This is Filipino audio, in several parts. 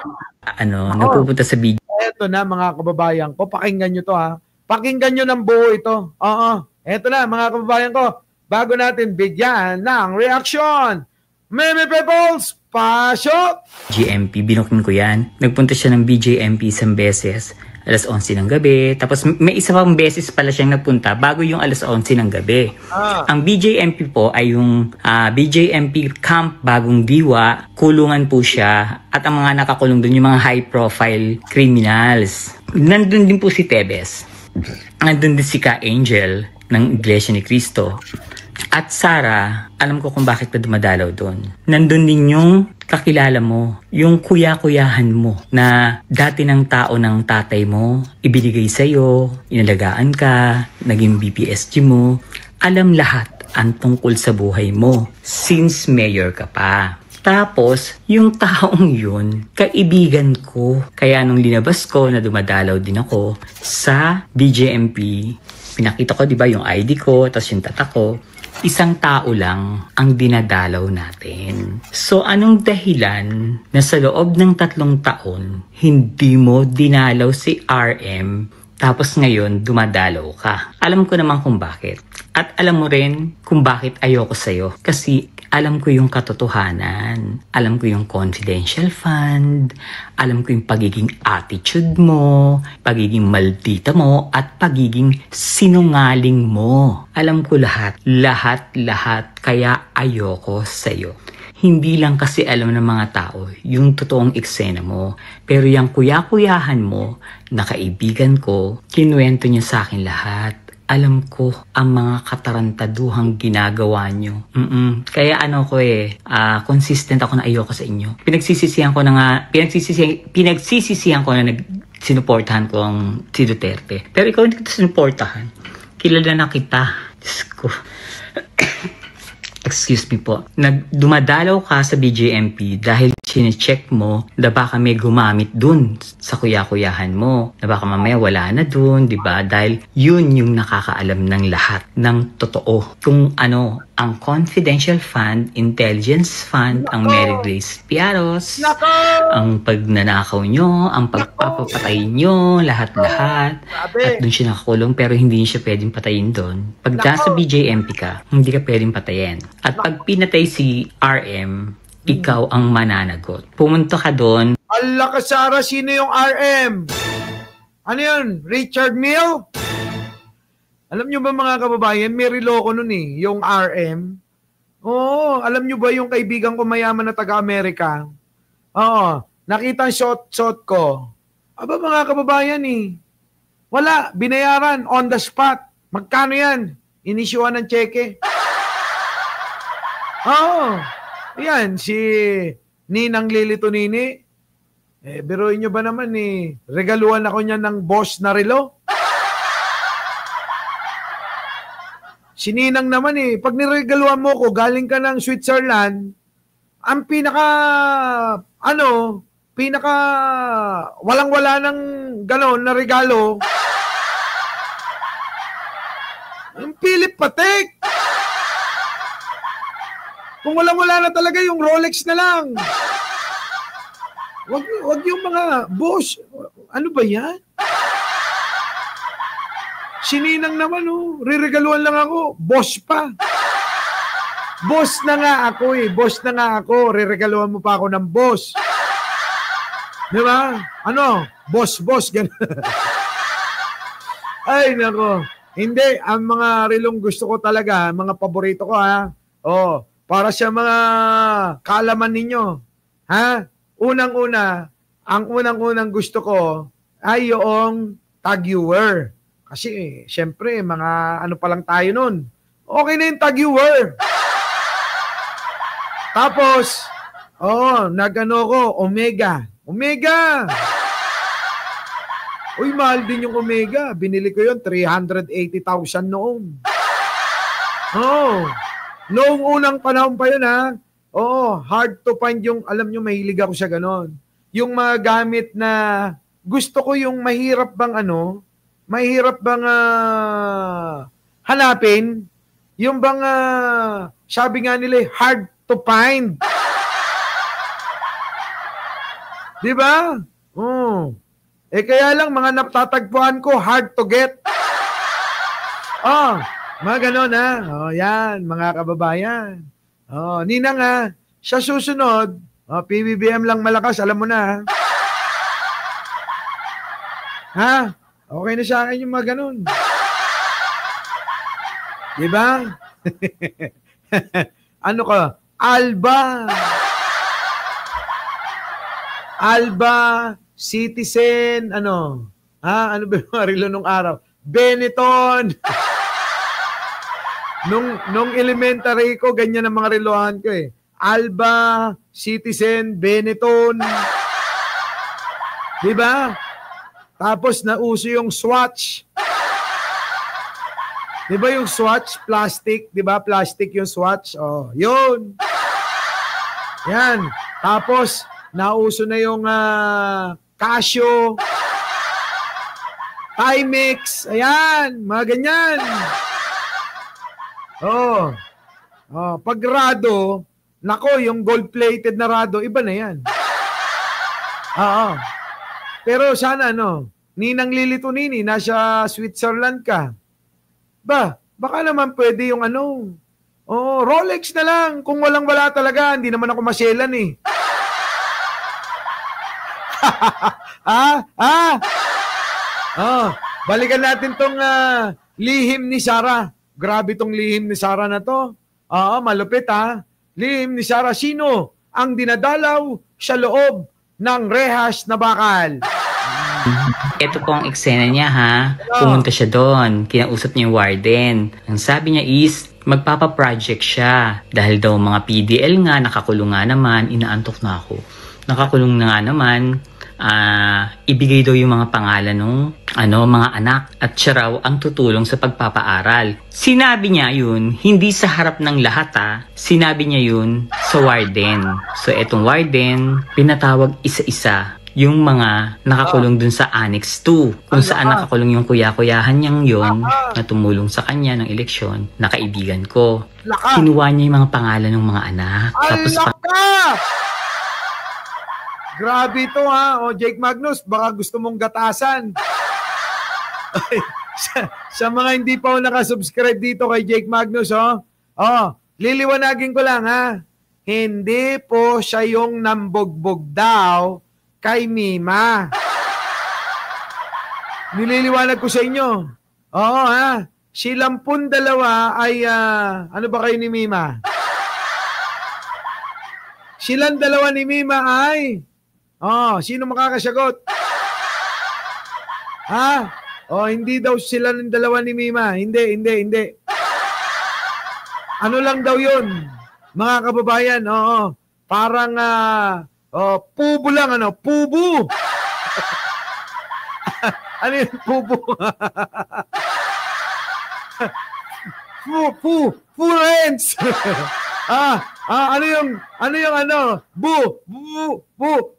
Ako, napupunta sa video. eto na mga kababayan ko, pakinggan nyo to ha. Pakinggan nyo ng buo ito. Oo, eto na mga kababayan ko, bago natin bigyan ng reaction, Meme Peoples, pasok! GMP, binokin ko yan. Nagpunta siya ng BJMP isang beses, alas 11 ng gabi. Tapos may isa pang beses pala siyang nagpunta bago yung alas 11 ng gabi. Ang BJMP po ay yung BJMP Camp Bagong Diwa. Kulungan po siya. At ang mga nakakulong doon yung mga high profile criminals. Nandun din po si Tebes. Nandun din si Ka Angel ng Iglesia ni Cristo. At Sarah, alam ko kung bakit ka dumadalaw doon. Nandun din yung kakilala mo, yung kuya-kuyahan mo na dati ng tao ng tatay mo, ibinigay sa'yo, inalagaan ka, naging BPSG mo. Alam lahat ang tungkol sa buhay mo since mayor ka pa. Tapos, yung taong yun, kaibigan ko. Kaya nung linabas ko na dumadalaw din ako sa BJMP, pinakita ko, di ba, yung ID ko, tapos yung tatak ko. Isang tao lang ang dinadalaw natin. So, anong dahilan na sa loob ng 3 taon, hindi mo dinalaw si RM, tapos ngayon dumadalaw ka? Alam ko naman kung bakit. At alam mo rin kung bakit ayoko sa'yo. Kasi alam ko yung katotohanan. Alam ko yung confidential fund. Alam ko yung pagiging attitude mo, pagiging maldita mo, at pagiging sinungaling mo. Alam ko lahat. Lahat. Kaya ayoko sa'yo. Hindi lang kasi alam ng mga tao yung totoong eksena mo. Pero yung kuya-kuyahan mo, na kaibigan ko, kinuwento niya sa akin lahat. Alam ko ang mga katarantaduhang ginagawa nyo. Kaya consistent ako na ayoko sa inyo. Pinagsisisihan ko na sinuportahan ko ang si Duterte. Pero ikaw hindi kita sinuportahan. Kilala na kita. Diyos ko. Excuse me po. Dumadalaw ka sa BJMP dahil sinecheck mo na baka may gumamit dun sa kuya-kuyahan mo. Na baka mamaya wala na dun, di ba? Dahil yun yung nakakaalam ng lahat ng totoo. Kung ano, ang confidential fund, intelligence fund, ang Mary Grace Piaros, ang pagnanakaw nyo, ang pagpapapatay nyo, lahat-lahat. At dun siya nakakulong pero hindi siya pwedeng patayin dun. Pag nasa BJMP ka, hindi ka pwedeng patayin. At pag pinatay si RM, ikaw ang mananagot. Pumunta ka doon. Allah ka, Sarah, sino yung RM? Ano yun? Richard Mille? Alam nyo ba mga kababayan, may reloko nun yung RM. Oo, alam nyo ba yung kaibigan ko mayaman na taga-Amerika? Oo, nakita ang shot ko. Aba mga kababayan wala, binayaran on the spot. Magkano yan? Inisyuhan ng cheque. Oo. Yan, si Ninang Lilito Nini. Biruin nyo ba naman regaluhan ako niya ng boss na relo? Si Ninang naman pag niregaluhan mo ko, galing ka ng Switzerland, ang walang-wala ng ganon na regalo, ang Philip Patek. Kung walang-wala na talaga, yung Rolex na lang. Wag yung mga boss. Ano ba yan? Sininang naman riregaluhan lang ako. Boss pa. Boss na nga ako Boss na nga ako. Riregaluhan mo pa ako ng boss. Di ba? Ano? Boss. Ganun. Ay, nako. Hindi. Ang mga relong gusto ko talaga, mga paborito ko para sa mga kaalaman ninyo. Ang unang gusto ko ay yung tag-viewer. Kasi, syempre, mga ano pa lang tayo nun. Okay na yung tag-viewer. Tapos, Omega. Uy, mahal din yung Omega. Binili ko yun, 380,000 noong. Noong unang panahon pa yun hard to find yung, alam nyo, mahilig ako sa ganon. Yung mga gamit na, gusto ko yung mahirap bang hanapin, yung bang, sabi nga nila, hard to find. Di ba? Eh kaya lang, mga natatagpuan ko, hard to get. Mga ganon ha. Yan, mga kababayan. Ninang ha, sa susunod, PBBM lang malakas, alam mo na ha. Okay na sa akin yung mga ganon. Di ba? Ano ka? Alba, Citizen, ano? Ano ba yung relo nung araw? Benetton. nung elementary ko, ganyan ang mga relohan ko eh. Alba, Citizen, Benetton. Di ba? Tapos nauso yung Swatch. Di ba yung Swatch? Plastic. Di ba? Plastic yung Swatch. Yun. Yan. Tapos, nauso na yung Casio. Timex. Ayan. Mga ganyan. Pag Rado, nako, yung gold-plated na Rado, iba na yan. Pero sana, Ninang Lili Tonini, nasa Switzerland ka. Baka naman pwede yung Rolex na lang. Kung walang-wala talaga, hindi naman ako masyelan eh. Balikan natin tong lihim ni Sarah. Grabe tong lihim ni Sarah na to. Malupit ha. Lihim ni Sarah, sino ang dinadalaw sa loob ng rehas na bakal? Ito po ang eksena niya ha. Pumunta siya doon. Kinausap niya yung warden. Ang sabi niya is, magpapa-project siya. Dahil daw mga PDL nga, nakakulong nga naman, inaantok na ako. Nakakulong na nga naman, ibigay daw yung mga pangalan ng mga anak at siya raw ang tutulong sa pagpapaaral. Sinabi niya yun, hindi sa harap ng lahat sinabi niya yun sa warden. So etong warden, pinatawag isa-isa yung mga nakakulong dun sa Annex 2, kung saan nakakulong yung kuya-kuyahan niyang yon na tumulong sa kanya ng eleksyon, na kaibigan ko. Kinuha niya yung mga pangalan ng mga anak. Tapos grabe ito ha. Jake Magnus, baka gusto mong gatasan. sa mga hindi pa nakasubscribe dito kay Jake Magnus, liliwanagin ko lang ha. Hindi po siya yung nambugbog daw kay Mima. Nililiwanag ko sa inyo. Silang pun dalawa ay, ano ba kayo ni Mima? Silang dalawa ni Mima ay, sino makakasagot? Hindi daw sila ng dalawa ni Mima. Hindi. Ano lang daw yun, mga kababayan, parang, pubo lang, pubo. Ano yun, pubo? Friends.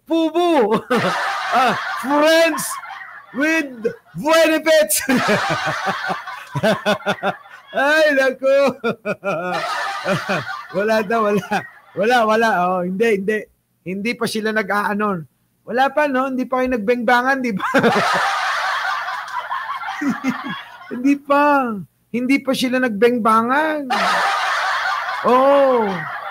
Pubo. Friends with benefits. Ay, naku. Wala. Hindi. Hindi pa sila nag-aanon. Wala pa, no? Hindi pa kayo nagbengbangan, di ba? Hindi pa sila nagbengbangan.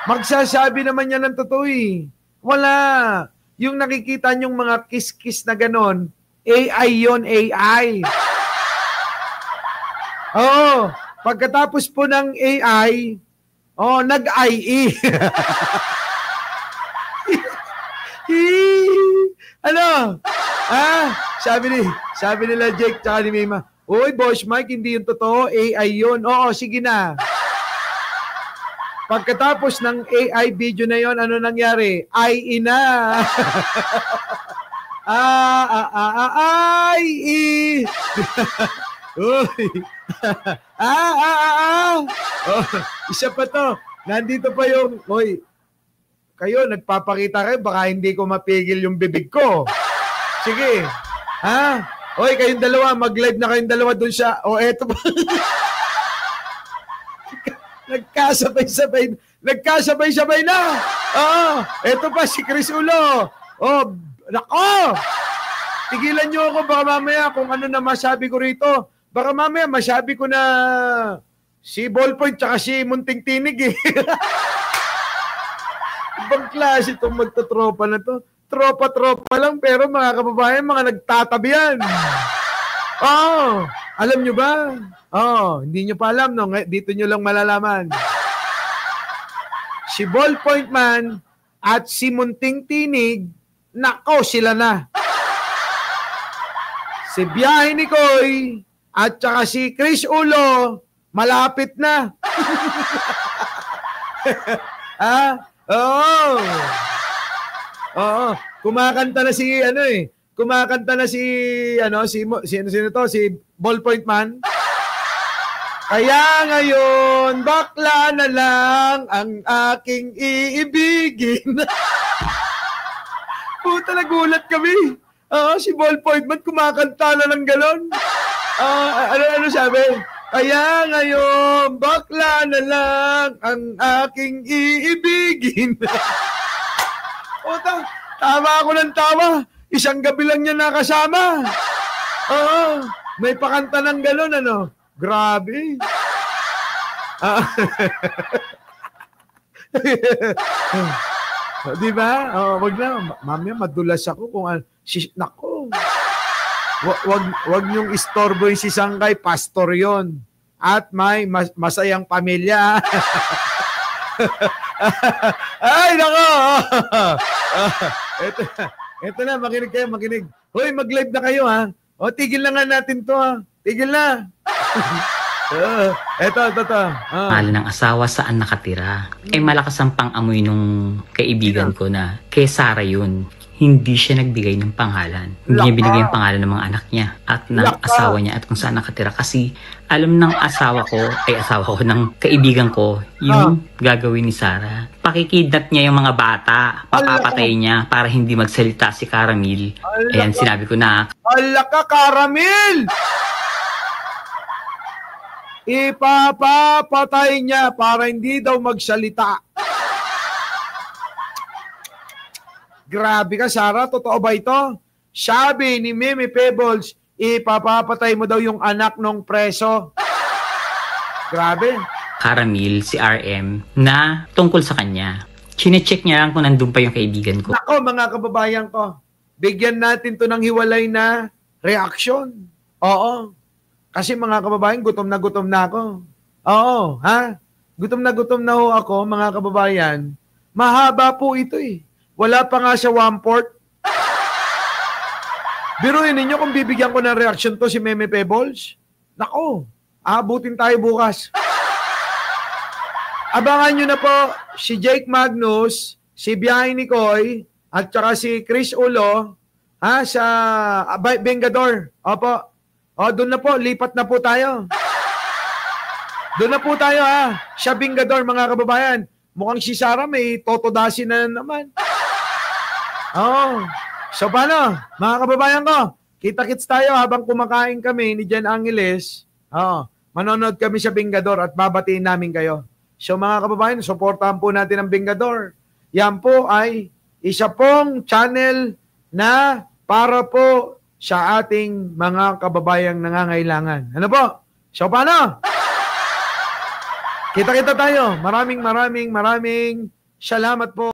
Magsasabi naman yan ng totoo eh. Wala. Yung nakikita nyong mga kiss-kiss na ganon, AI yon, AI. Pagkatapos po ng AI, nag-IE. Ano? Sabi nila Jake tsaka ni Mima, "Uy, Boss Mike, hindi yung totoo, AI yun." Oo, sige na. Pagkatapos ng AI video na yon, ano nangyari? IE na. IE. Uy. Isa pa to. Nandito pa yung, kayo, nagpapakita kayo, baka hindi ko mapigil yung bibig ko. Sige. Kayong dalawa, mag-live na kayong dalawa dun sa, eto pa. Nagkasabay-sabay na. Eto pa si Chris Ulo. Nako! Tigilan nyo ako, baka mamaya kung ano na masabi ko rito. Baka mamaya masabi ko na si Ballpoint tsaka si Munting Tinig eh. Ibang klase itong magtatropa na to. Tropa-tropa lang pero mga kababayan, mga nagtatabihan. Oh, alam nyo ba? Oh, hindi nyo pa alam, no? Dito nyo lang malalaman. Si Ballpoint Man at si Munting Tinig, nako, sila na. Si Biyahe ni Koy at saka si Chris Ulo, malapit na. Ah, oo. Oo, kumakanta na si kumakanta na si sino to, si Ballpoint Man. Kaya ngayon, bakla na lang ang aking iibigin. Puta, nagulat kami. Si Ballpoint Man kumakanta na ng galon. Ano sabi? Kaya ngayon, bakla na lang ang aking iibigin. Puta, tama ako ng tama. Isang gabi lang niya nakasama. May pakanta ng galon, ano? Grabe. Di ba? Wag na. Mamaya madulas ako kung nako. Wag niyong istorbo yung si Sangkay, pastor yon. At may masayang pamilya. Ay, nako. Ito na, makinig kayo, makinig. Hoy, mag-live na kayo, ha? Tigil na nga natin to, ha? Tigil na. Ito. Mahal ng asawa saan nakatira. Malakas ang pang-amoy nung kaibigan ko na kay Sarah yun. Hindi siya nagbigay ng pangalan. Hindi niya binigay yung pangalan ng mga anak niya at ng asawa niya at kung saan nakatira. Kasi alam ng asawa ko, ng kaibigan ko, yung gagawin ni Sarah. Pakikidnap niya yung mga bata. Papapatay niya para hindi magsalita si Caramil. Ayan, sinabi ko na. Ala ka, Caramil! Ipapapatay niya para hindi daw magsalita. Grabe ka, Sarah. Totoo ba ito? Sabi ni Meme Pebbles, ipapapatay mo daw yung anak ng preso. Grabe. Caramil, si RM, na tungkol sa kanya. Chine-check niya lang kung nandun pa yung kaibigan ko. Ako, mga kababayan ko, bigyan natin to ng hiwalay na reaksyon. Oo. Kasi mga kababayan, gutom na ako. Oo, ha? Gutom na ho ako, mga kababayan. Mahaba po ito eh. Wala pa nga siya 1/4. Biruin ninyo kung bibigyan ko ng reaction to si Meme Pebbles. Nako, aabutin tayo bukas. Abangan nyo na po si Jake Magnus, si Biyahe ni Koy, at saka si Chris Ulo, sa Vengador. Opo. Doon na po, lipat na po tayo. Doon na po tayo, Siya Vengador, mga kababayan. Mukhang si Sarah may totodasin na naman. So paano, mga kababayan ko? Kita-kits tayo habang kumakain kami ni Jan Angeles. Manonood kami sa Vengador at babatiin namin kayo. So mga kababayan, supportahan po natin ang Vengador. Yan po ay isa pong channel na para po sa ating mga kababayang nangangailangan. Ano po? So paano? Kita-kita tayo. Maraming salamat po.